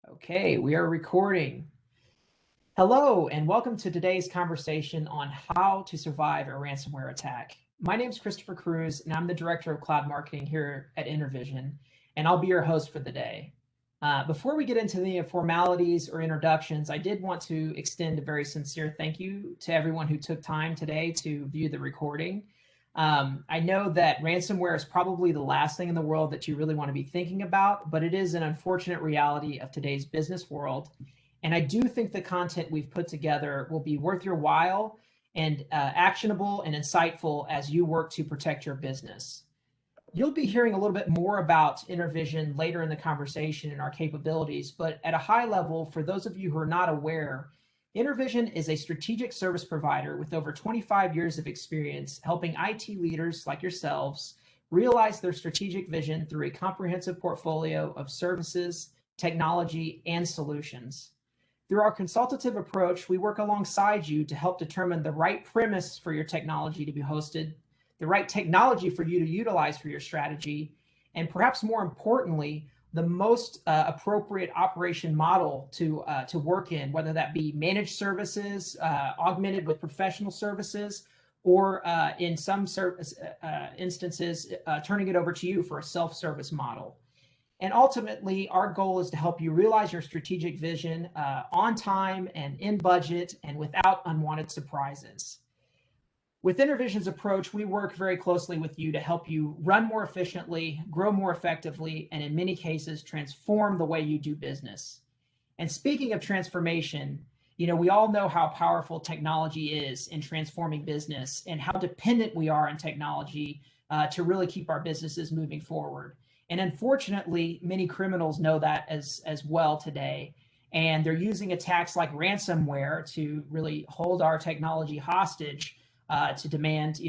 Okay, we are recording. Hello, and welcome to today's conversation on how to survive a ransomware attack. My name is Christopher Cruz, and I'm the Director of Cloud Marketing here at Intervision, and I'll be your host for the day. Before we get into the formalities or introductions, I did want to extend a very sincere thank you to everyone who took time today to view the recording. I know that ransomware is probably the last thing in the world that you really want to be thinking about, but it is an unfortunate reality of today's business world. And I do think the content we've put together will be worth your while and actionable and insightful as you work to protect your business. You'll be hearing a little bit more about Intervision later in the conversation and our capabilities, but at a high level, for those of you who are not aware, Intervision is a strategic service provider with over 25 years of experience helping IT leaders like yourselves realize their strategic vision through a comprehensive portfolio of services, technology, and solutions. Through our consultative approach, we work alongside you to help determine the right premise for your technology to be hosted, the right technology for you to utilize for your strategy, and perhaps more importantly, the most appropriate operation model to work in, whether that be managed services, augmented with professional services, or in some instances, turning it over to you for a self-service model. And ultimately, our goal is to help you realize your strategic vision on time and in budget and without unwanted surprises. With Intervision's approach, we work very closely with you to help you run more efficiently, grow more effectively, and in many cases, transform the way you do business. And speaking of transformation, we all know how powerful technology is in transforming business and how dependent we are on technology to really keep our businesses moving forward. And unfortunately, many criminals know that as well today. And they're using attacks like ransomware to really hold our technology hostage to demand,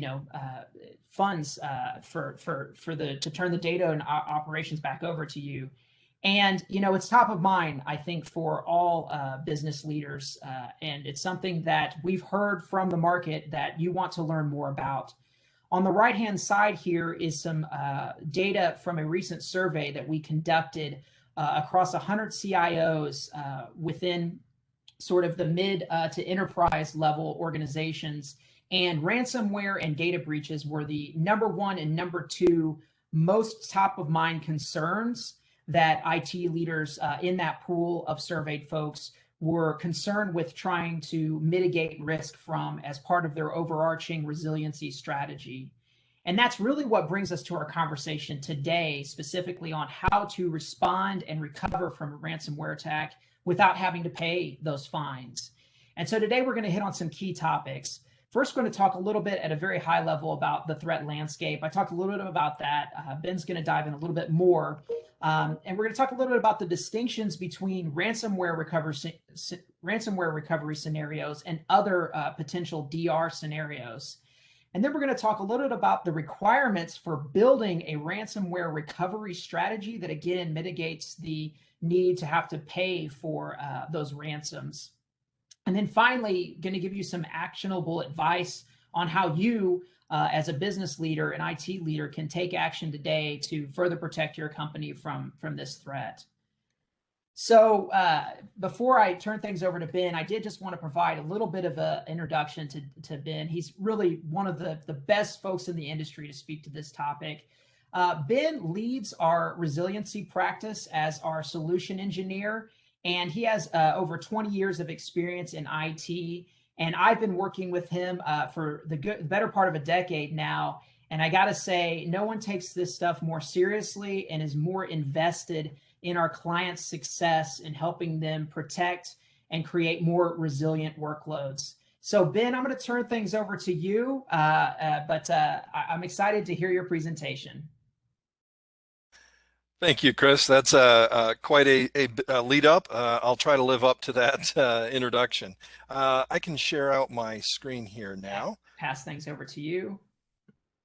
funds to turn the data and operations back over to you. And it's top of mind, I think, for all business leaders, and it's something that we've heard from the market that you want to learn more about. On the right-hand side here is some data from a recent survey that we conducted across 100 CIOs within sort of the mid to enterprise level organizations. And ransomware and data breaches were the #1 and #2 most top of mind concerns that IT leaders in that pool of surveyed folks were concerned with trying to mitigate risk from as part of their overarching resiliency strategy. And that's really what brings us to our conversation today, specifically on how to respond and recover from a ransomware attack without having to pay those fines. And so today we're going to hit on some key topics. First, we're going to talk a little bit at a very high level about the threat landscape. I talked a little bit about that. Ben's going to dive in a little bit more. And we're going to talk a little bit about the distinctions between ransomware recovery scenarios and other potential DR scenarios. And then we're going to talk a little bit about the requirements for building a ransomware recovery strategy that, again, mitigates the need to have to pay for those ransoms. And then finally, going to give you some actionable advice on how you, as a business leader and IT leader, can take action today to further protect your company from this threat. So before I turn things over to Ben, I did just want to provide a little bit of an introduction to Ben. He's really one of the best folks in the industry to speak to this topic. Ben leads our resiliency practice as our solution engineer, and he has over 20 years of experience in IT. And I've been working with him for the better part of a decade now. And I got to say, no one takes this stuff more seriously and is more invested in our clients' success in helping them protect and create more resilient workloads. So Ben, I'm going to turn things over to you, but I'm excited to hear your presentation. Thank you, Chris. That's quite a lead up. I'll try to live up to that introduction. I can share out my screen here now. Pass things over to you.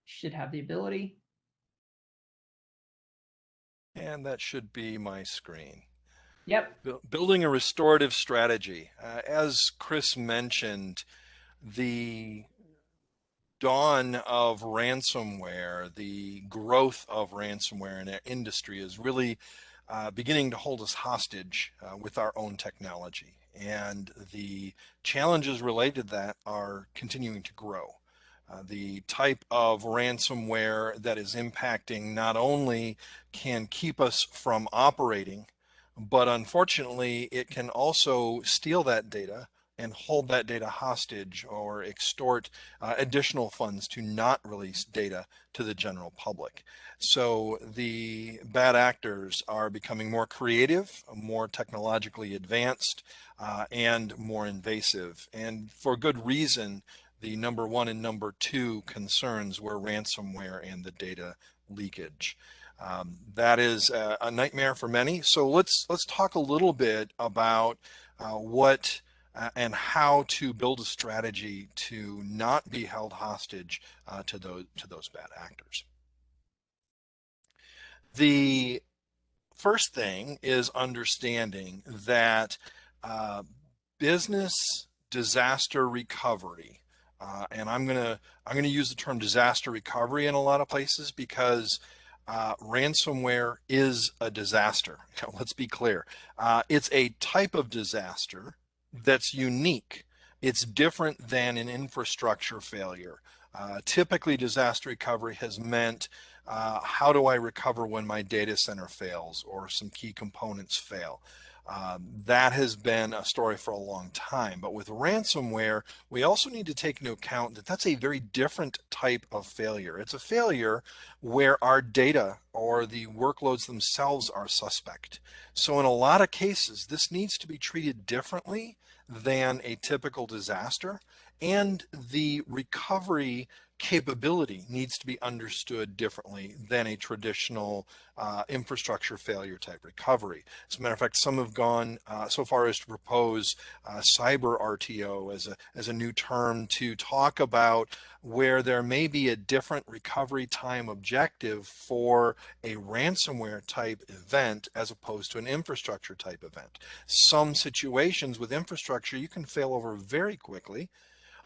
Should have the ability. And that should be my screen. Yep. Building a restorative strategy. As Chris mentioned, the dawn of ransomware, the growth of ransomware in our industry is really beginning to hold us hostage with our own technology. And the challenges related to that are continuing to grow. The type of ransomware that is impacting not only can keep us from operating, but unfortunately, it can also steal that data and hold that data hostage or extort additional funds to not release data to the general public. So the bad actors are becoming more creative, more technologically advanced, and more invasive. And for good reason, the number one and number two concerns were ransomware and the data leakage. That is a nightmare for many. So let's talk a little bit about what and how to build a strategy to not be held hostage to those bad actors. The first thing is understanding that business disaster recovery, and I'm gonna use the term disaster recovery in a lot of places because ransomware is a disaster. Let's be clear. It's a type of disaster that's unique. It's different than an infrastructure failure. Typically, disaster recovery has meant how do I recover when my data center fails or some key components fail? That has been a story for a long time. But with ransomware, we also need to take into account that that's a very different type of failure. It's a failure where our data or the workloads themselves are suspect. So in a lot of cases, this needs to be treated differently than a typical disaster, and the recovery capability needs to be understood differently than a traditional infrastructure failure type recovery. As a matter of fact, some have gone so far as to propose cyber RTO as a new term to talk about where there may be a different recovery time objective for a ransomware type event as opposed to an infrastructure type event. Some situations with infrastructure, you can fail over very quickly.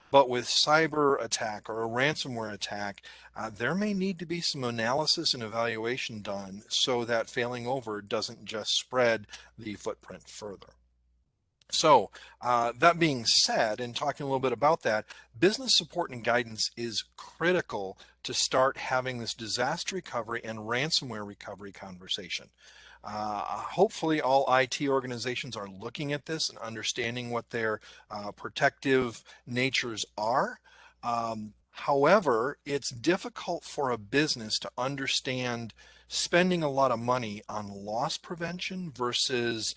But with cyber attack or a ransomware attack, there may need to be some analysis and evaluation done so that failing over doesn't just spread the footprint further. So that being said, and talking a little bit about that, business support and guidance is critical to start having this disaster recovery and ransomware recovery conversation. Hopefully all IT organizations are looking at this and understanding what their protective natures are. However, it's difficult for a business to understand spending a lot of money on loss prevention versus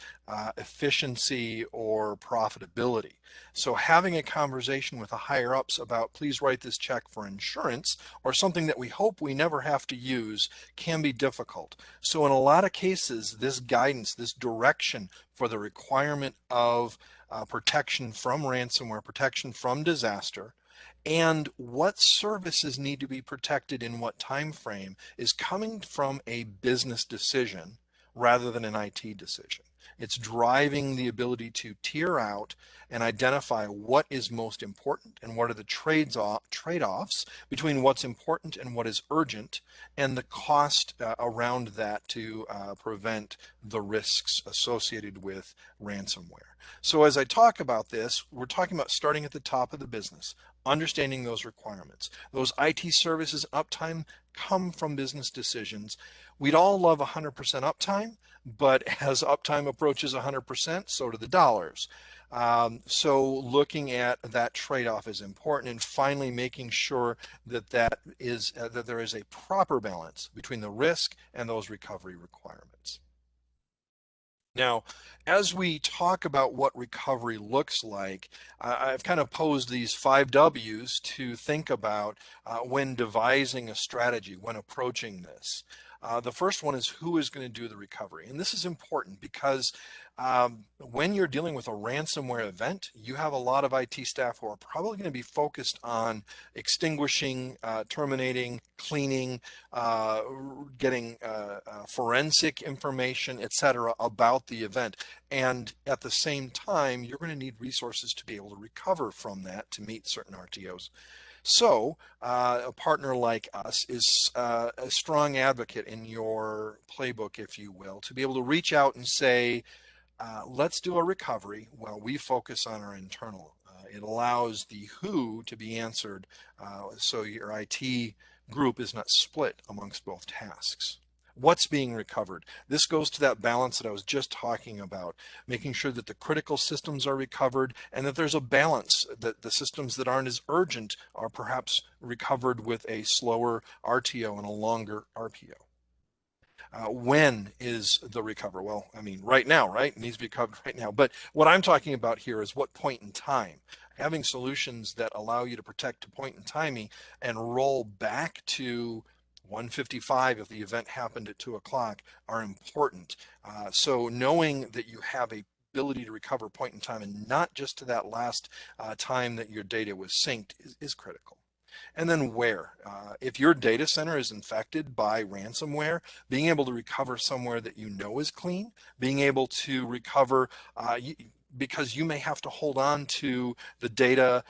efficiency or profitability. So having a conversation with the higher ups about please write this check for insurance or something that we hope we never have to use can be difficult. So in a lot of cases, this guidance, this direction for the requirement of protection from ransomware, protection from disaster, and what services need to be protected in what time frame is coming from a business decision rather than an IT decision. It's driving the ability to tier out and identify what is most important and what are the trade-offs between what's important and what is urgent, and the cost around that to prevent the risks associated with ransomware. So as I talk about this, we're talking about starting at the top of the business, understanding those requirements. Those IT services uptime come from business decisions. We'd all love 100% uptime, but as uptime approaches 100%, so do the dollars. So looking at that trade-off is important, and finally making sure that that there is a proper balance between the risk and those recovery requirements. Now, as we talk about what recovery looks like, I've kind of posed these 5 W's to think about when devising a strategy, when approaching this. The first one is who is going to do the recovery. And this is important because when you're dealing with a ransomware event, you have a lot of IT staff who are probably going to be focused on extinguishing, terminating, cleaning, getting forensic information, etc., about the event. And at the same time, you're going to need resources to be able to recover from that to meet certain RTOs. So a partner like us is a strong advocate in your playbook, if you will, to be able to reach out and say, let's do a recovery while we focus on our internal. It allows the who to be answered, so your IT group is not split amongst both tasks. What's being recovered? This goes to that balance that I was just talking about, making sure that the critical systems are recovered and that there's a balance, that the systems that aren't as urgent are perhaps recovered with a slower RTO and a longer RPO. When is the recover? Well, I mean, right now, right? It needs to be covered right now. But what I'm talking about here is what point in time. Having solutions that allow you to protect to point in timing and roll back to 1:55 if the event happened at 2 o'clock are important. So knowing that you have a ability to recover point in time and not just to that last time that your data was synced is critical. And then where? If your data center is infected by ransomware, being able to recover somewhere that you know is clean, being able to recover, because you may have to hold on to the data,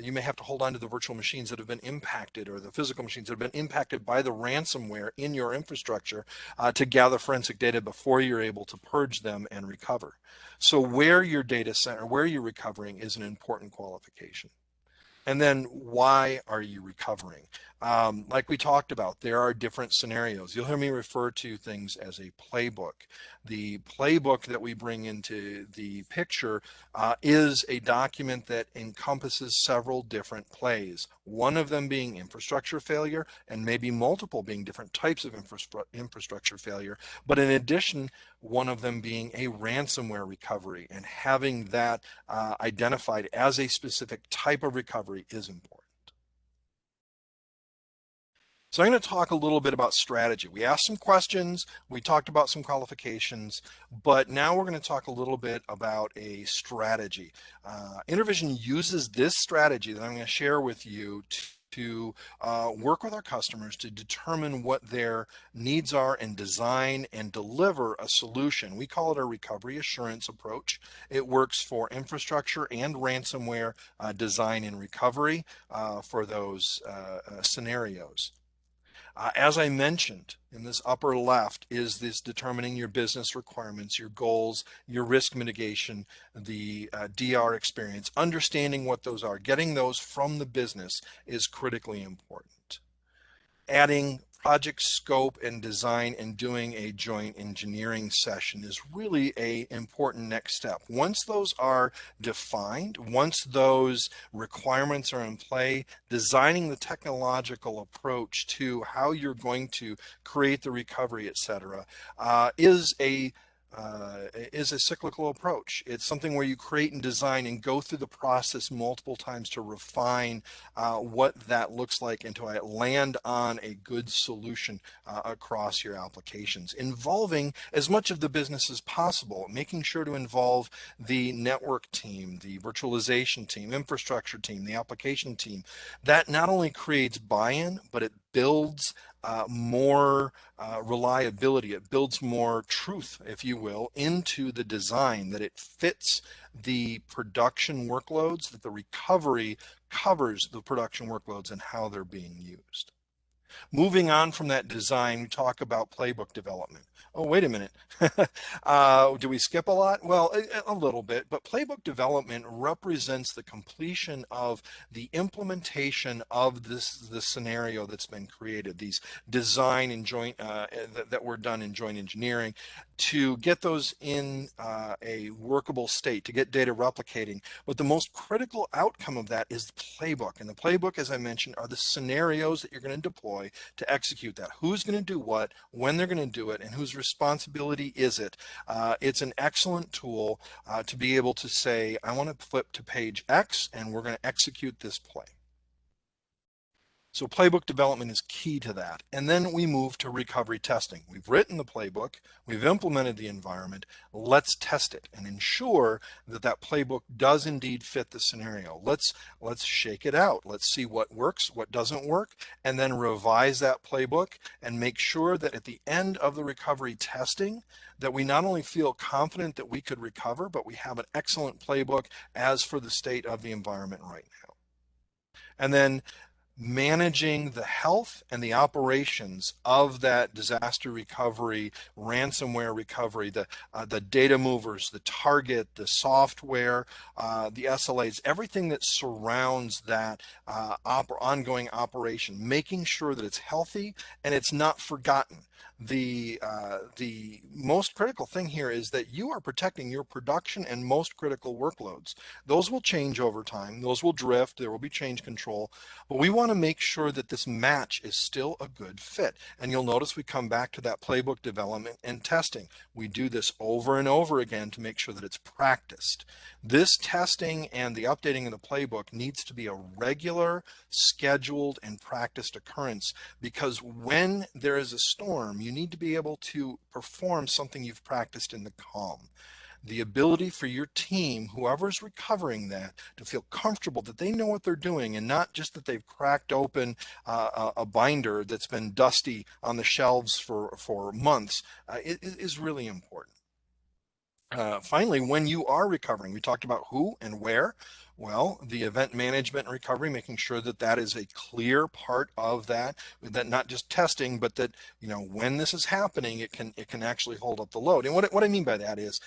you may have to hold on to the virtual machines that have been impacted or the physical machines that have been impacted by the ransomware in your infrastructure to gather forensic data before you're able to purge them and recover. So where your data center, where you're recovering is an important qualification. And then why are you recovering? Like we talked about, there are different scenarios. You'll hear me refer to things as a playbook. The playbook that we bring into the picture is a document that encompasses several different plays, one of them being infrastructure failure and maybe multiple being different types of infrastructure failure. But in addition, one of them being a ransomware recovery, and having that identified as a specific type of recovery is important. So I'm going to talk a little bit about strategy. We asked some questions, we talked about some qualifications, but now we're going to talk a little bit about a strategy. Intervision uses this strategy that I'm going to share with you to work with our customers to determine what their needs are and design and deliver a solution. We call it a recovery assurance approach. It works for infrastructure and ransomware design and recovery for those scenarios. As I mentioned, in this upper left is this determining your business requirements, your goals, your risk mitigation, the DR experience, understanding what those are, getting those from the business is critically important. Adding project scope and design and doing a joint engineering session is really a important next step. Once those are defined, once those requirements are in play, designing the technological approach to how you're going to create the recovery, etc., is a cyclical approach. It's something where you create and design and go through the process multiple times to refine what that looks like and to land on a good solution across your applications, involving as much of the business as possible, making sure to involve the network team, the virtualization team, infrastructure team, the application team. That not only creates buy-in, but it builds more reliability. It builds more truth, if you will, into the design, that it fits the production workloads, that the recovery covers the production workloads and how they're being used. Moving on from that design, we talk about playbook development. Oh, wait a minute. Do we skip a lot? Well, a little bit, but playbook development represents the completion of the implementation of the scenario that's been created, these design and joint that were done in joint engineering, to get those in a workable state, to get data replicating. But the most critical outcome of that is the playbook. And the playbook, as I mentioned, are the scenarios that you're going to deploy to execute that. Who's going to do what, when they're going to do it, and whose responsibility is it? It's an excellent tool to be able to say, I want to flip to page X and we're going to execute this play. So playbook development is key to that. And then we move to recovery testing. We've written the playbook, we've implemented the environment, let's test it and ensure that that playbook does indeed fit the scenario. Let's shake it out. Let's see what works, what doesn't work, and then revise that playbook and make sure that at the end of the recovery testing, that we not only feel confident that we could recover, but we have an excellent playbook as for the state of the environment right now. And then managing the health and the operations of that disaster recovery, ransomware recovery, the data movers, the target, the software, the SLAs, everything that surrounds that ongoing operation, making sure that it's healthy and it's not forgotten. The most critical thing here is that you are protecting your production and most critical workloads. Those will change over time. Those will drift. There will be change control. But we want to make sure that this match is still a good fit. And you'll notice we come back to that playbook development and testing. We do this over and over again to make sure that it's practiced. This testing and the updating of the playbook needs to be a regular, scheduled, and practiced occurrence, because when there is a storm, you need to be able to perform something you've practiced in the calm. The ability for your team, whoever's recovering that, to feel comfortable that they know what they're doing and not just that they've cracked open a binder that's been dusty on the shelves for months, is really important. Finally, when you are recovering, we talked about who and where. Well, the event management and recovery, making sure that that is a clear part of that, that not just testing, but that, when this is happening, it can actually hold up the load. And what I mean by that is,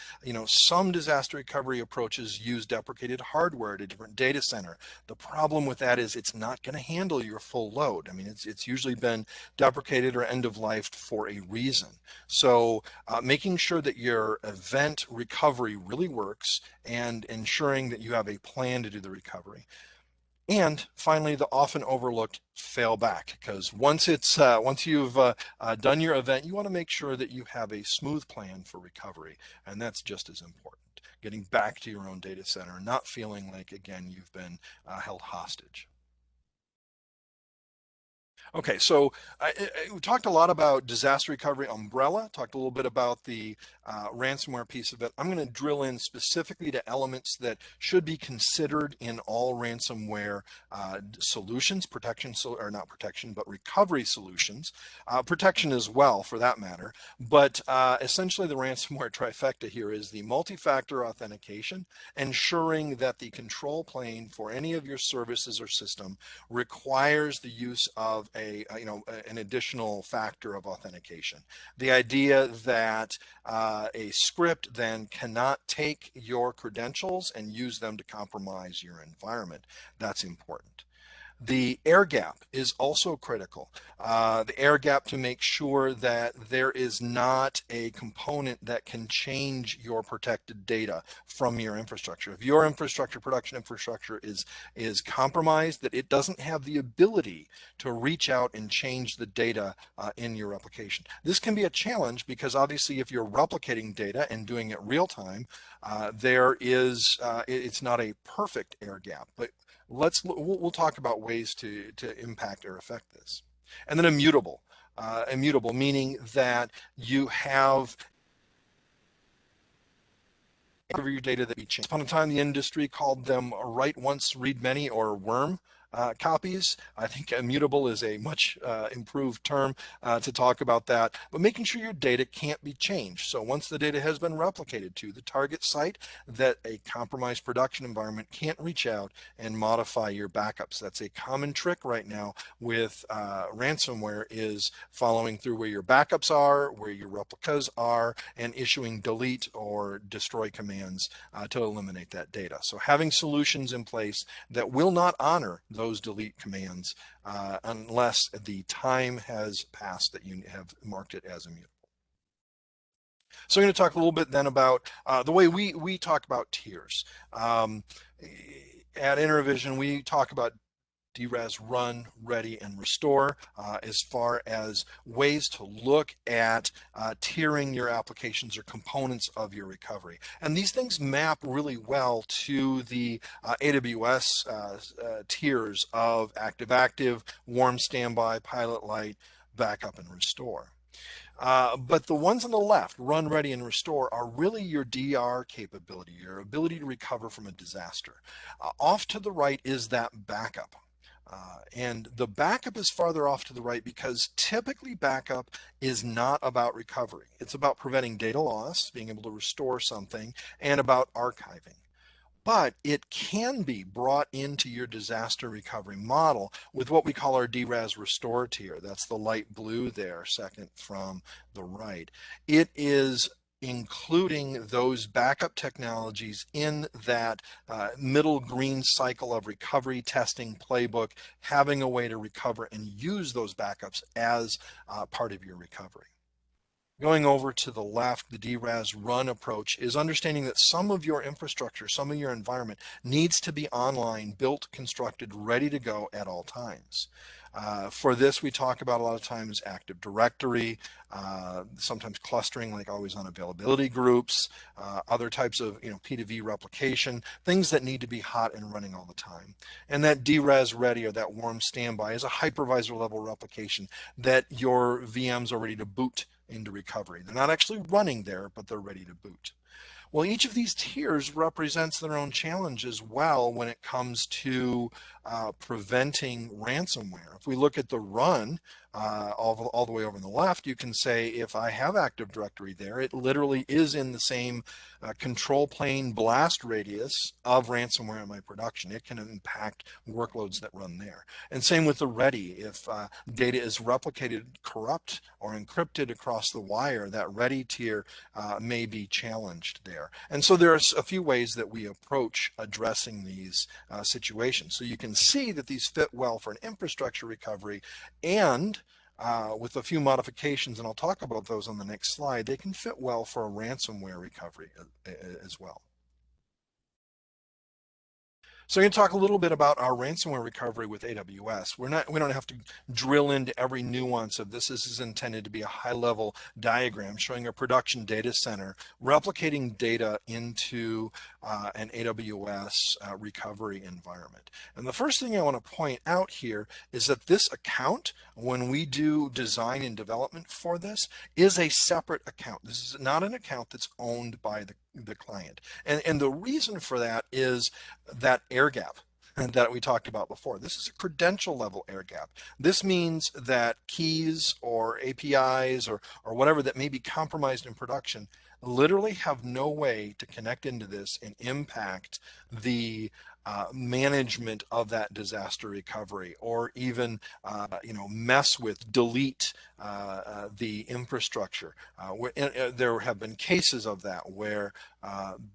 some disaster recovery approaches use deprecated hardware at a different data center. The problem with that is it's not going to handle your full load. I mean, it's usually been deprecated or end of life for a reason. So making sure that your event recovery really works and ensuring that you have a plan to do the recovery. And finally, the often overlooked fail back, because once you've done your event, you want to make sure that you have a smooth plan for recovery, and that's just as important. Getting back to your own data center, not feeling like, again, you've been held hostage. Okay, so we talked a lot about disaster recovery umbrella, talked a little bit about the ransomware piece of it. I'm going to drill in specifically to elements that should be considered in all ransomware solutions, protection, or not protection, but recovery solutions, protection as well for that matter. But essentially the ransomware trifecta here is the multi-factor authentication, ensuring that the control plane for any of your services or system requires the use of an additional factor of authentication. The idea that a script then cannot take your credentials and use them to compromise your environment. That's important. The air gap is also critical. The air gap to make sure that there is not a component that can change your protected data from your infrastructure. If your infrastructure, production infrastructure is compromised, that it doesn't have the ability to reach out and change the data in your replication. This can be a challenge because obviously if you're replicating data and doing it real time, it's not a perfect air gap, but we'll talk about ways to impact or affect this. And then immutable meaning that you have your data that be changed. Upon a time, the industry called them write once, read many, or worm copies. I think immutable is a much improved term to talk about that, but making sure your data can't be changed. So once the data has been replicated to the target site, that a compromised production environment can't reach out and modify your backups. That's a common trick right now with ransomware, is following through where your backups are, where your replicas are, and issuing delete or destroy commands to eliminate that data. So having solutions in place that will not honor those delete commands unless the time has passed that you have marked it as immutable. So I'm going to talk a little bit then about the way we talk about tiers. At InterVision, we talk about DRAS, run, ready, and restore as far as ways to look at tiering your applications or components of your recovery. And these things map really well to the AWS tiers of active-active, warm standby, pilot light, backup, and restore. But the ones on the left, run, ready, and restore, are really your DR capability, your ability to recover from a disaster. Off to the right is that backup. And the backup is farther off to the right because typically backup is not about recovery. It's about preventing data loss, being able to restore something, and about archiving. but it can be brought into your disaster recovery model with what we call our DRAS restore tier. That's the light blue there, second from the right. It is including those backup technologies in that middle green cycle of recovery testing playbook, having a way to recover and use those backups as part of your recovery. Going over to the left, the DRAS run approach is understanding that some of your infrastructure, some of your environment needs to be online, built, constructed, ready to go at all times. For this, we talk about a lot of times Active Directory, sometimes clustering like always on availability groups, other types of P2V replication, things that need to be hot and running all the time. And that DRAS ready or that warm standby is a hypervisor level replication that your VMs are ready to boot into recovery. They're not actually running there, but they're ready to boot. Well, each of these tiers represents their own challenge as well when it comes to preventing ransomware. If we look at the run all the way over on the left, you can say if I have Active Directory there, it literally is in the same control plane blast radius of ransomware in my production. It can impact workloads that run there. And same with the ready. If data is replicated, corrupt, or encrypted across the wire, that ready tier may be challenged there. And so there's a few ways that we approach addressing these situations. So you can see that these fit well for an infrastructure recovery, and with a few modifications, and I'll talk about those on the next slide, they can fit well for a ransomware recovery as well. So I'm going to talk a little bit about our ransomware recovery with AWS. We don't have to drill into every nuance of this. This is intended to be a high-level diagram showing a production data center replicating data into an AWS recovery environment. And the first thing I want to point out here is that this account, when we do design and development for this, is a separate account. This is not an account that's owned by the client. And the reason for that is that air gap that we talked about before. This is a credential level air gap. This means that keys or APIs or whatever that may be compromised in production literally have no way to connect into this and impact the management of that disaster recovery, or even mess with, delete the infrastructure. There have been cases of that where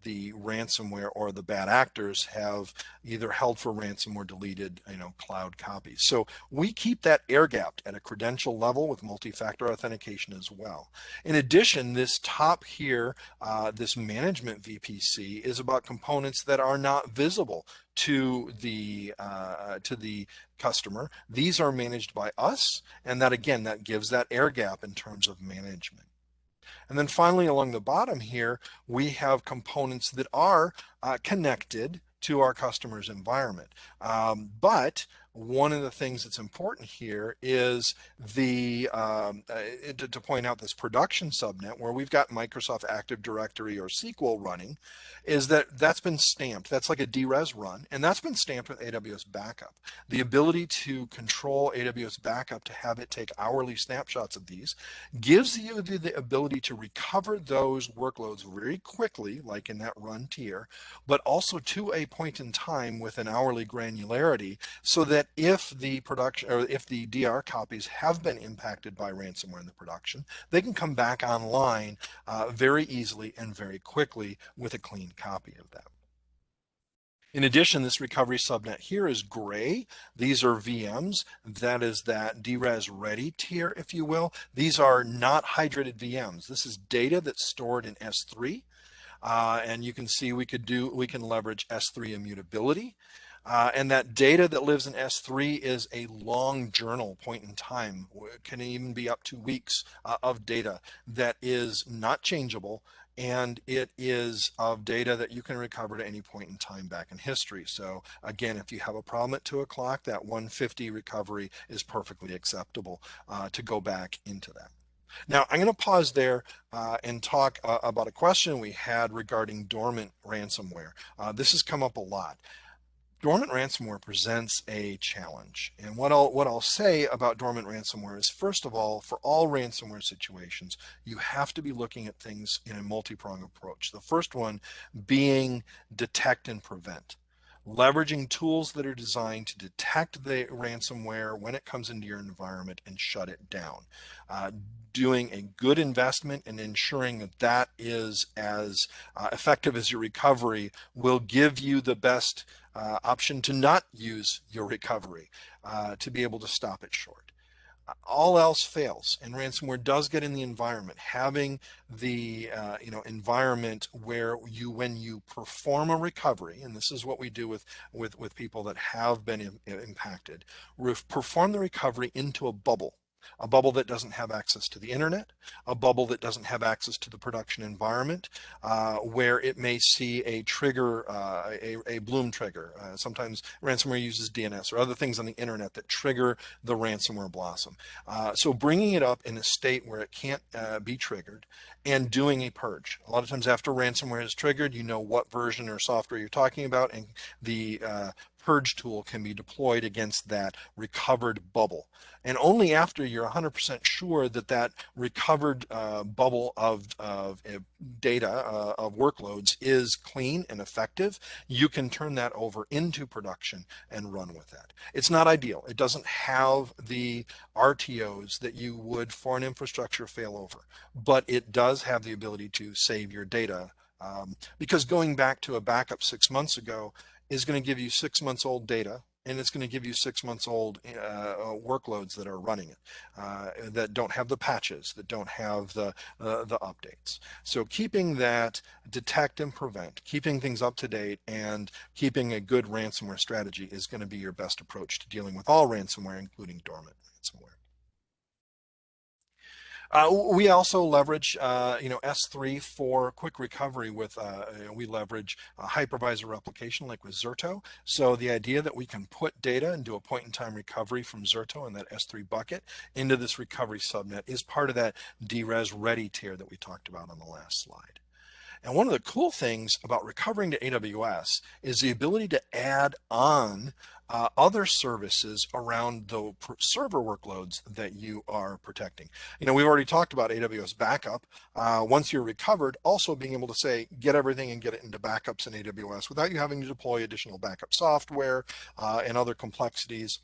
the ransomware or the bad actors have either held for ransom or deleted cloud copies. So we keep that air gapped at a credential level with multi-factor authentication as well. In addition, this top here, this management VPC, is about components that are not visible to the customer. These are managed by us, and that again, that gives that air gap in terms of management. And then finally, along the bottom here, we have components that are connected to our customer's environment. But one of the things that's important here is to point out this production subnet where we've got Microsoft Active Directory or SQL running, is that's been stamped. That's like a DRES run, and that's been stamped with AWS Backup. The ability to control AWS Backup, to have it take hourly snapshots of these, gives you the ability to recover those workloads very quickly, like in that run tier, but also to a point in time with an hourly granularity, so that if the production or if the DR copies have been impacted by ransomware in the production, they can come back online very easily and very quickly with a clean copy of that. In addition, this recovery subnet here is gray. These are VMs. That is that DRAS ready tier, if you will. These are not hydrated VMs. This is data that's stored in S3. And you can see we can leverage S3 immutability. And that data that lives in S3 is a long journal point in time. It can even be up to weeks of data that is not changeable, and it is of data that you can recover at any point in time back in history. So again, if you have a problem at 2 o'clock, that 150 recovery is perfectly acceptable to go back into that. Now, I'm going to pause there and talk about a question we had regarding dormant ransomware. This has come up a lot. Dormant ransomware presents a challenge. And what I'll say about dormant ransomware is, first of all, for all ransomware situations, you have to be looking at things in a multi-pronged approach. The first one being detect and prevent. Leveraging tools that are designed to detect the ransomware when it comes into your environment and shut it down. Doing a good investment and ensuring that that is as effective as your recovery will give you the best option to not use your recovery, to be able to stop it short. All else fails and ransomware does get in the environment. Having the environment where when you perform a recovery, and this is what we do with people that have been impacted, perform the recovery into a bubble that doesn't have access to the internet, a bubble that doesn't have access to the production environment, where it may see a trigger, a Bloom trigger. Sometimes ransomware uses DNS or other things on the internet that trigger the ransomware blossom. So bringing it up in a state where it can't be triggered and doing a purge. A lot of times after ransomware is triggered, you know what version or software you're talking about, and the purge tool can be deployed against that recovered bubble. And only after you're 100% sure that that recovered bubble of data, of workloads is clean and effective, you can turn that over into production and run with that. It's not ideal. It doesn't have the RTOs that you would for an infrastructure failover, but it does have the ability to save your data, because going back to a backup 6 months ago is going to give you 6 months old data, and it's going to give you 6 months old workloads that are running it, that don't have the patches, that don't have the updates. So keeping that detect and prevent, keeping things up to date, and keeping a good ransomware strategy is going to be your best approach to dealing with all ransomware, including dormant ransomware. We also leverage, S3 for quick recovery with, we leverage hypervisor replication like with Zerto. So the idea that we can put data and do a point-in-time recovery from Zerto and that S3 bucket into this recovery subnet is part of that DRES ready tier that we talked about on the last slide. And one of the cool things about recovering to AWS is the ability to add on other services around the server workloads that you are protecting. We've already talked about AWS backup. Once you're recovered, also being able to say, get everything and get it into backups in AWS without you having to deploy additional backup software and other complexities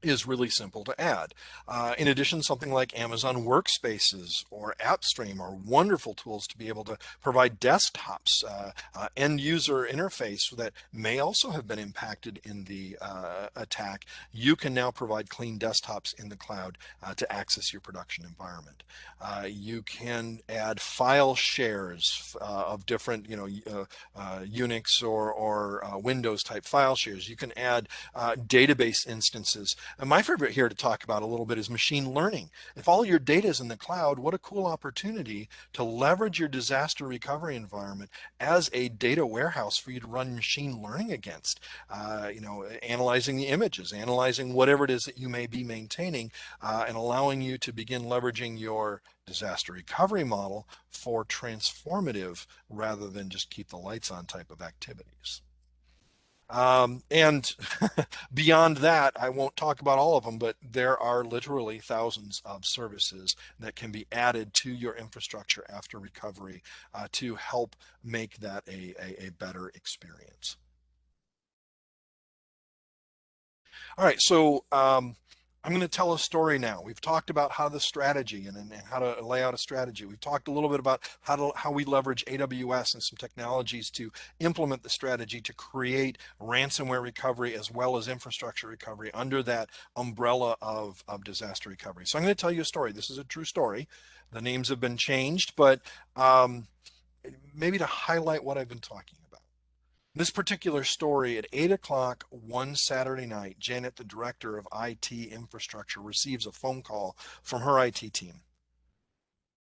is really simple to add. In addition, something like Amazon Workspaces or AppStream are wonderful tools to be able to provide desktops, end user interface that may also have been impacted in the attack. You can now provide clean desktops in the cloud to access your production environment. You can add file shares of different, Unix or Windows type file shares. You can add database instances. And my favorite here to talk about a little bit is machine learning. If all your data is in the cloud, what a cool opportunity to leverage your disaster recovery environment as a data warehouse for you to run machine learning against. Analyzing the images, analyzing whatever it is that you may be maintaining, and allowing you to begin leveraging your disaster recovery model for transformative rather than just keep the lights on type of activities. And beyond that, I won't talk about all of them, but there are literally thousands of services that can be added to your infrastructure after recovery to help make that a better experience. All right, so I'm going to tell a story now. We've talked about how the strategy and how to lay out a strategy. We've talked a little bit about how we leverage AWS and some technologies to implement the strategy to create ransomware recovery as well as infrastructure recovery under that umbrella of disaster recovery. So I'm going to tell you a story. This is a true story. The names have been changed, but maybe to highlight what I've been talking about. This particular story, at 8 o'clock one Saturday night, Janet, the director of IT infrastructure, receives a phone call from her IT team.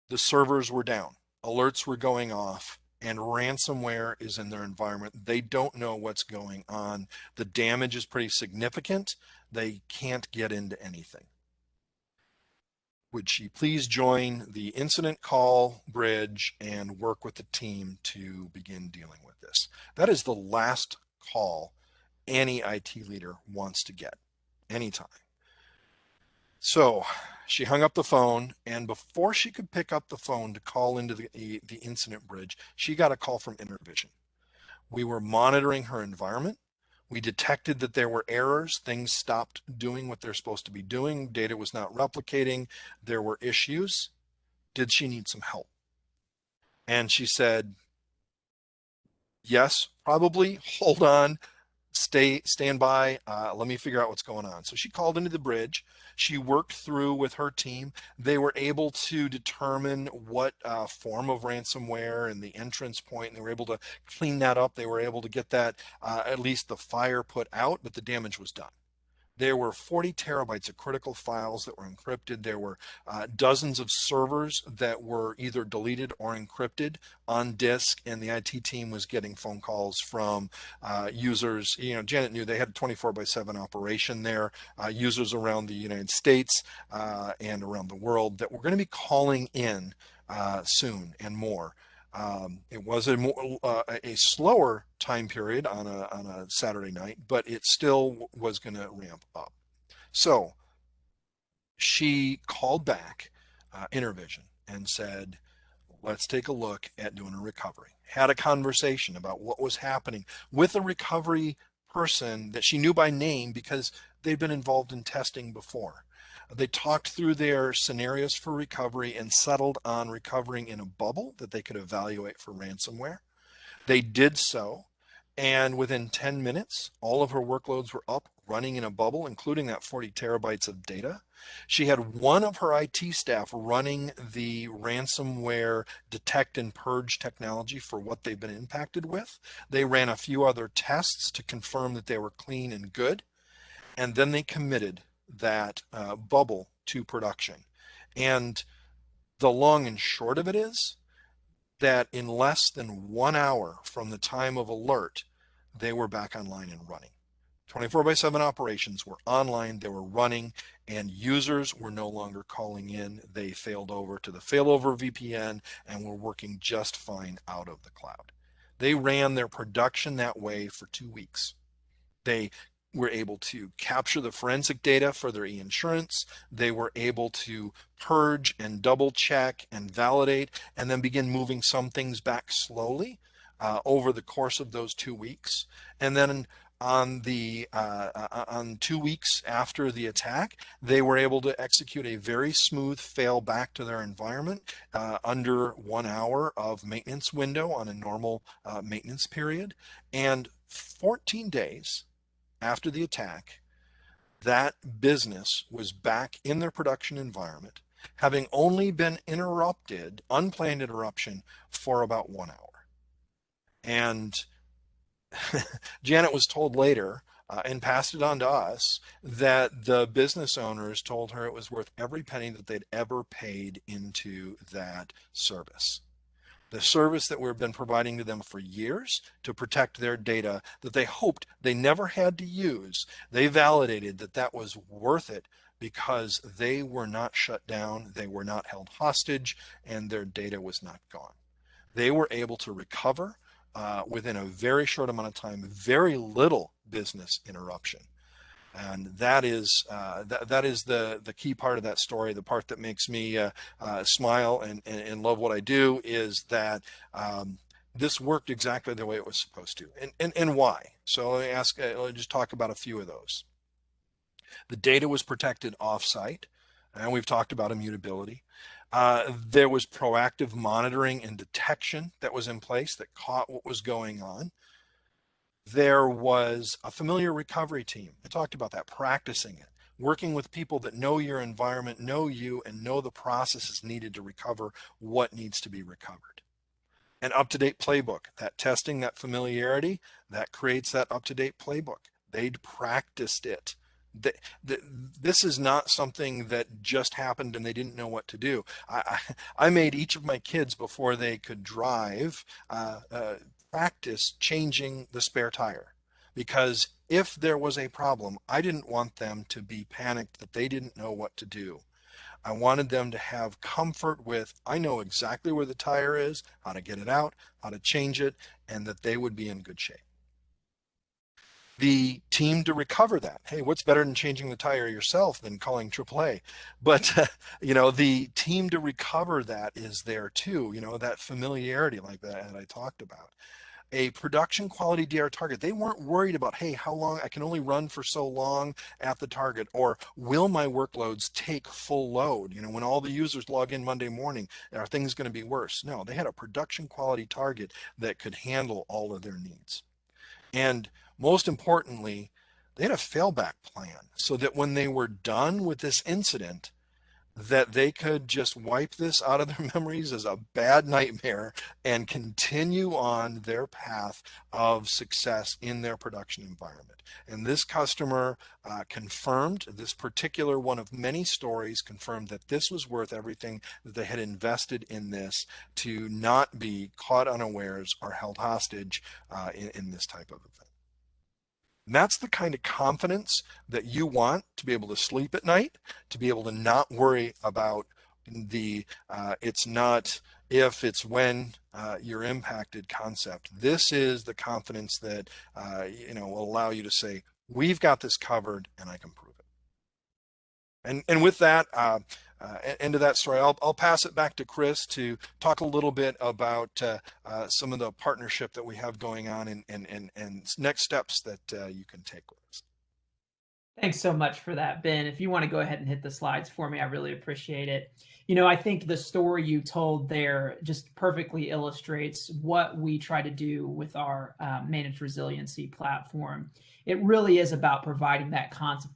The servers were down, alerts were going off, and ransomware is in their environment. They don't know what's going on. The damage is pretty significant. They can't get into anything. Would she please join the incident call bridge and work with the team to begin dealing with this? That is the last call any IT leader wants to get anytime. So she hung up the phone, and before she could pick up the phone to call into the incident bridge, she got a call from Intervision. We were monitoring her environment. We detected that there were errors. Things stopped doing what they're supposed to be doing. Data was not replicating. There were issues. Did she need some help? And she said, yes, probably. Hold on. Stand by. Let me figure out what's going on. So she called into the bridge. She worked through with her team. They were able to determine what form of ransomware and the entrance point, and they were able to clean that up. They were able to get that, at least the fire put out, but the damage was done. There were 40 terabytes of critical files that were encrypted. There were dozens of servers that were either deleted or encrypted on disk, and the IT team was getting phone calls from users. Janet knew they had a 24/7 operation there, users around the United States and around the world that were going to be calling in soon and more. It was a slower time period on a Saturday night, but it still was going to ramp up. So she called back Intervision and said, let's take a look at doing a recovery. Had a conversation about what was happening with a recovery person that she knew by name because they'd been involved in testing before. They talked through their scenarios for recovery and settled on recovering in a bubble that they could evaluate for ransomware. They did so, and within 10 minutes, all of her workloads were up, running in a bubble, including that 40 terabytes of data. She had one of her IT staff running the ransomware detect and purge technology for what they've been impacted with. They ran a few other tests to confirm that they were clean and good, and then they committed that bubble to production. And the long and short of it is that in less than 1 hour from the time of alert, they were back online and running. 24/7 operations were online, they were running, and users were no longer calling in. They failed over to the failover VPN and were working just fine out of the cloud. They ran their production that way for 2 weeks. They were able to capture the forensic data for their e-insurance. They were able to purge and double check and validate, and then begin moving some things back slowly over the course of those 2 weeks. And then on 2 weeks after the attack, they were able to execute a very smooth fail back to their environment under 1 hour of maintenance window on a normal maintenance period. And 14 days after the attack, that business was back in their production environment, having only been interrupted, unplanned interruption, for about 1 hour. And Janet was told later, and passed it on to us, that the business owners told her it was worth every penny that they'd ever paid into that service. The service that we've been providing to them for years to protect their data that they hoped they never had to use. They validated that that was worth it because they were not shut down, they were not held hostage, and their data was not gone. They were able to recover within a very short amount of time, very little business interruption. And that is the key part of that story. The part that makes me smile and love what I do is that this worked exactly the way it was supposed to. And why? So let me just talk about a few of those. The data was protected offsite, and we've talked about immutability. There was proactive monitoring and detection that was in place that caught what was going on. There was a familiar recovery team. I talked about that, practicing it, working with people that know your environment, know you, and know the processes needed to recover what needs to be recovered. An up-to-date playbook, that testing, that familiarity, that creates that up-to-date playbook. They'd practiced it. This is not something that just happened and they didn't know what to do. I made each of my kids, before they could drive, practice changing the spare tire, because if there was a problem, I didn't want them to be panicked that they didn't know what to do. I wanted them to have comfort with, I know exactly where the tire is, how to get it out, how to change it, and that they would be in good shape. the team to recover that. Hey, what's better than changing the tire yourself than calling AAA? But the team to recover that is there too. That familiarity like that I talked about. A production quality DR target. They weren't worried about, hey, how long I can only run for so long at the target, or will my workloads take full load? When all the users log in Monday morning, are things going to be worse? No, they had a production quality target that could handle all of their needs. And most importantly, they had a failback plan so that when they were done with this incident, that they could just wipe this out of their memories as a bad nightmare and continue on their path of success in their production environment. And this customer confirmed, this particular one of many stories confirmed that this was worth everything that they had invested in this to not be caught unawares or held hostage in this type of event. And that's the kind of confidence that you want to be able to sleep at night, to be able to not worry about it's not if, it's when you're impacted concept. This is the confidence that will allow you to say, we've got this covered and I can prove it. And with that, end of that story, I'll pass it back to Chris to talk a little bit about some of the partnership that we have going on and next steps that you can take with us. Thanks so much for that, Ben. If you want to go ahead and hit the slides for me, I really appreciate it. I think the story you told there just perfectly illustrates what we try to do with our managed resiliency platform. It really is about providing that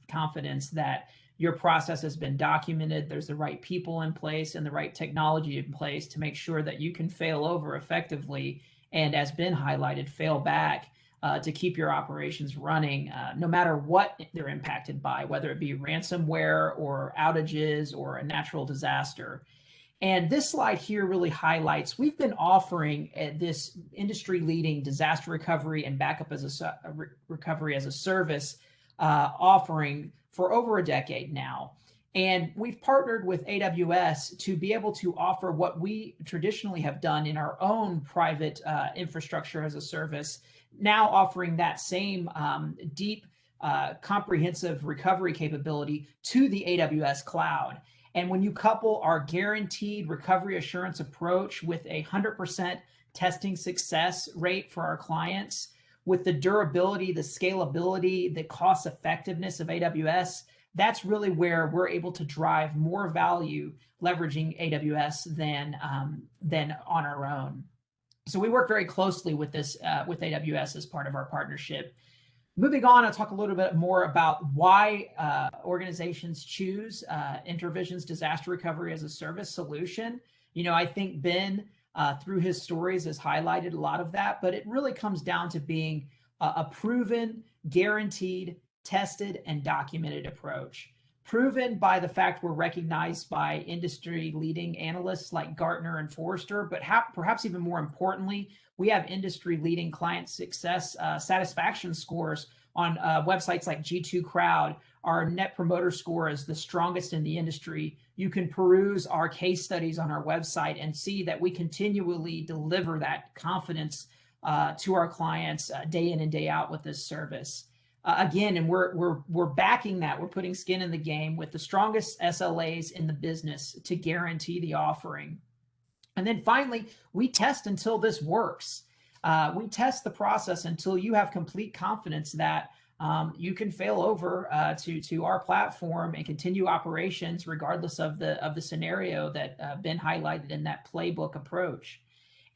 confidence that your process has been documented, there's the right people in place and the right technology in place to make sure that you can fail over effectively, and as Ben highlighted, fail back to keep your operations running no matter what they're impacted by, whether it be ransomware or outages or a natural disaster. And this slide here really highlights, we've been offering this industry-leading disaster recovery and backup as a recovery as a service offering for over a decade now. And we've partnered with AWS to be able to offer what we traditionally have done in our own private infrastructure as a service, now offering that same deep, comprehensive recovery capability to the AWS cloud. And when you couple our guaranteed recovery assurance approach with a 100% testing success rate for our clients, with the durability, the scalability, the cost effectiveness of AWS, that's really where we're able to drive more value leveraging AWS than on our own. So we work very closely with this with AWS as part of our partnership. Moving on, I'll talk a little bit more about why organizations choose Intervision's disaster recovery as a service solution. I think Ben, through his stories, has highlighted a lot of that, but it really comes down to being a proven, guaranteed, tested, and documented approach. Proven by the fact we're recognized by industry-leading analysts like Gartner and Forrester, but perhaps even more importantly, we have industry-leading client success satisfaction scores on websites like G2 Crowd. Our net promoter score is the strongest in the industry. You can peruse our case studies on our website and see that we continually deliver that confidence to our clients day in and day out with this service. Again, and we're backing that. We're putting skin in the game with the strongest SLAs in the business to guarantee the offering. And then finally, we test until this works. We test the process until you have complete confidence that you can fail over to our platform and continue operations regardless of the scenario that Ben highlighted in that playbook approach.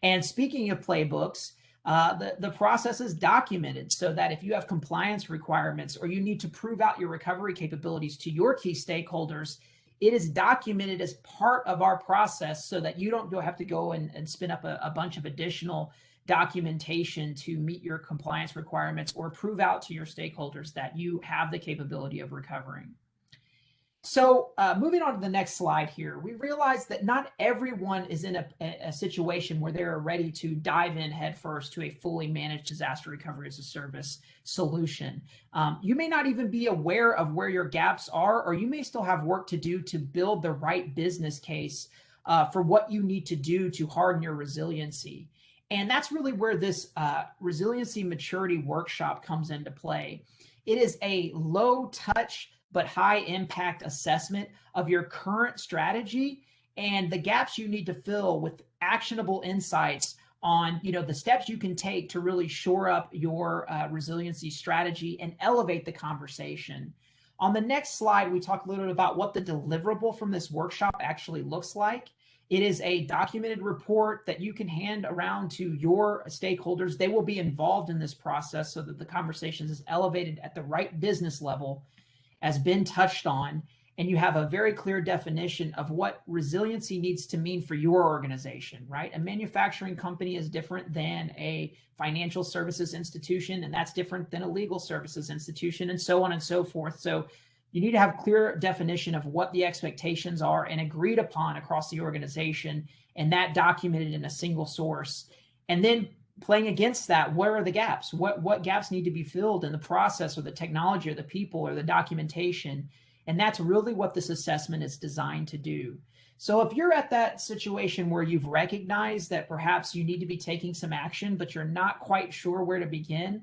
And speaking of playbooks, the process is documented so that if you have compliance requirements or you need to prove out your recovery capabilities to your key stakeholders, it is documented as part of our process so that you don't have to go and spin up a bunch of additional documentation to meet your compliance requirements or prove out to your stakeholders that you have the capability of recovering. So moving on to the next slide here, we realize that not everyone is in a situation where they're ready to dive in headfirst to a fully managed disaster recovery as a service solution. You may not even be aware of where your gaps are, or you may still have work to do to build the right business case for what you need to do to harden your resiliency. And that's really where this resiliency maturity workshop comes into play. It is a low touch but high impact assessment of your current strategy and the gaps you need to fill with actionable insights on the steps you can take to really shore up your resiliency strategy and elevate the conversation. On the next slide, we talk a little bit about what the deliverable from this workshop actually looks like. It is a documented report that you can hand around to your stakeholders. They will be involved in this process so that the conversation is elevated at the right business level, as been touched on, and you have a very clear definition of what resiliency needs to mean for your organization, right? A manufacturing company is different than a financial services institution, and that's different than a legal services institution, and so on and so forth. So you need to have clear definition of what the expectations are and agreed upon across the organization, and that documented in a single source. And then playing against that, where are the gaps? What gaps need to be filled in the process or the technology or the people or the documentation? And that's really what this assessment is designed to do. So if you're at that situation where you've recognized that perhaps you need to be taking some action, but you're not quite sure where to begin,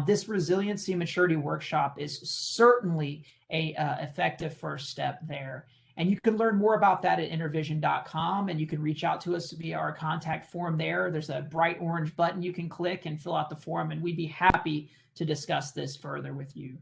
this resiliency maturity workshop is certainly a effective first step there. And you can learn more about that at intervision.com, and you can reach out to us via our contact form there. There's a bright orange button you can click and fill out the form, and we'd be happy to discuss this further with you.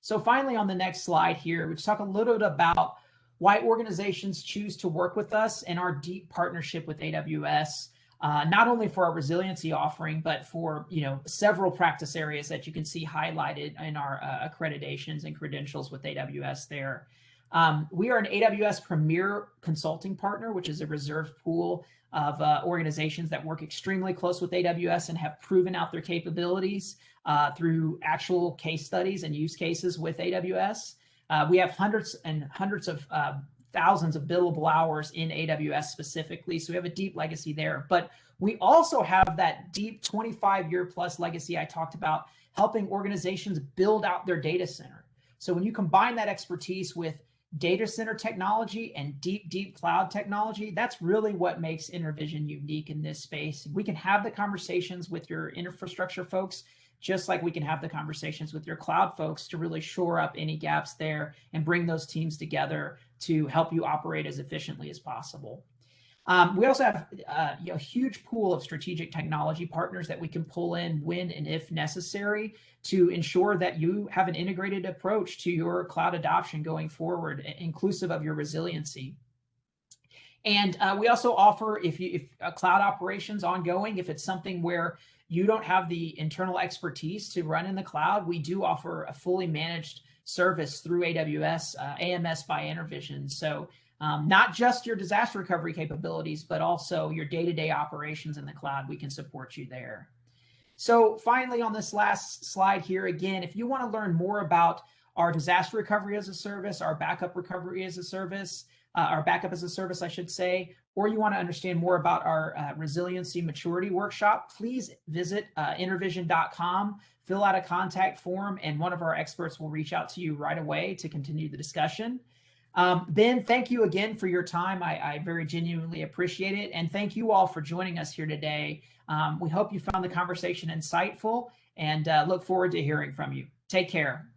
So finally, on the next slide here, we talk a little bit about why organizations choose to work with us and our deep partnership with AWS, not only for our resiliency offering, but for several practice areas that you can see highlighted in our accreditations and credentials with AWS there. We are an AWS Premier Consulting Partner, which is a reserve pool of organizations that work extremely close with AWS and have proven out their capabilities through actual case studies and use cases with AWS. We have hundreds and hundreds of thousands of billable hours in AWS specifically, so we have a deep legacy there. But we also have that deep 25-year plus legacy I talked about, helping organizations build out their data center. So when you combine that expertise with data center technology and deep cloud technology, that's really what makes Intervision unique in this space. We can have the conversations with your infrastructure folks, just like we can have the conversations with your cloud folks to really shore up any gaps there and bring those teams together to help you operate as efficiently as possible. We also have a huge pool of strategic technology partners that we can pull in when and if necessary to ensure that you have an integrated approach to your cloud adoption going forward, inclusive of your resiliency. And we also offer, if cloud operations ongoing, if it's something where you don't have the internal expertise to run in the cloud, we do offer a fully managed service through AWS, AMS by Intervision. So not just your disaster recovery capabilities, but also your day-to-day operations in the cloud, we can support you there. So finally, on this last slide here, again, if you want to learn more about our disaster recovery as a service, our backup recovery as a service, our backup as a service, I should say, or you want to understand more about our resiliency maturity workshop, please visit intervision.com, fill out a contact form, and one of our experts will reach out to you right away to continue the discussion. Ben, thank you again for your time. I very genuinely appreciate it. And thank you all for joining us here today. We hope you found the conversation insightful and look forward to hearing from you. Take care.